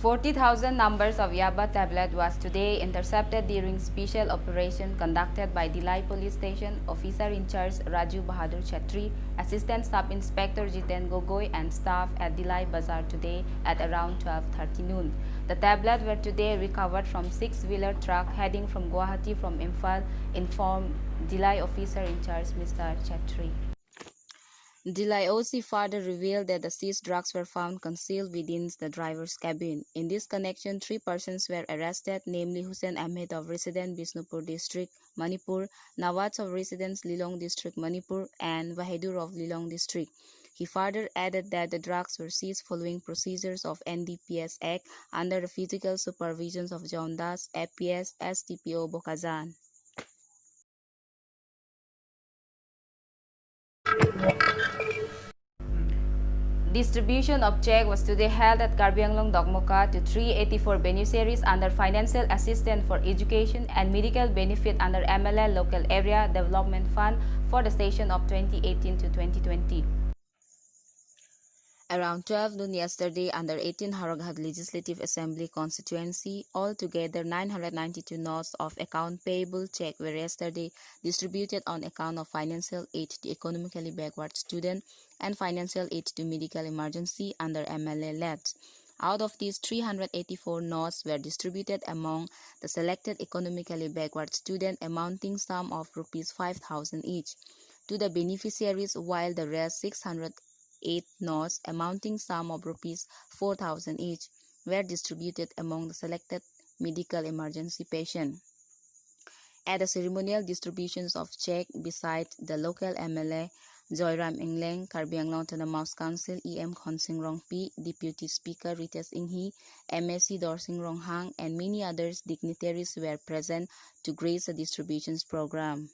40,000 numbers of Yaba tablet was today intercepted during special operation conducted by Dilai Police Station Officer in charge Raju Bahadur Chetri, Assistant Sub Inspector Jiten Gogoi and staff at Dilai Bazaar today at around 12:30 noon. The tablet were today recovered from six-wheeler truck heading from Guwahati from Imphal, informed Dilai Officer in charge Mr. Chetri. Dilai OC further revealed that the seized drugs were found concealed within the driver's cabin. In this connection, 3 persons were arrested, namely Hussein Ahmed of resident Bisnupur District, Manipur, Nawaz of residence Lilong District, Manipur, and Wahidur of Lilong District. He further added that the drugs were seized following procedures of NDPS Act under the physical supervision of John Das, APS, STPO Bokazan. Distribution of check was today held at Karbi Anglong Dokmoka to 384 beneficiaries under Financial Assistance for Education and Medical Benefit under MLA Local Area Development Fund for the session of 2018 to 2020. Around 12 noon yesterday, under 18 Haraghat Legislative Assembly constituency, altogether 992 notes of account payable check were yesterday distributed on account of financial aid to economically backward students and financial aid to medical emergency under MLA LEDs. Out of these, 384 notes were distributed among the selected economically backward students, amounting sum of Rs 5,000 each to the beneficiaries, while the rest 608 notes amounting sum of Rs 4,000 each were distributed among the selected medical emergency patients. At the ceremonial distributions of check, besides the local MLA Joyram Anglong, Karbi Anglong Autonomous Council EM Khonsing Rongpi, Deputy Speaker Rites Inghi, MSc Dorsing Ronghang, and many others dignitaries were present to grace the distributions program.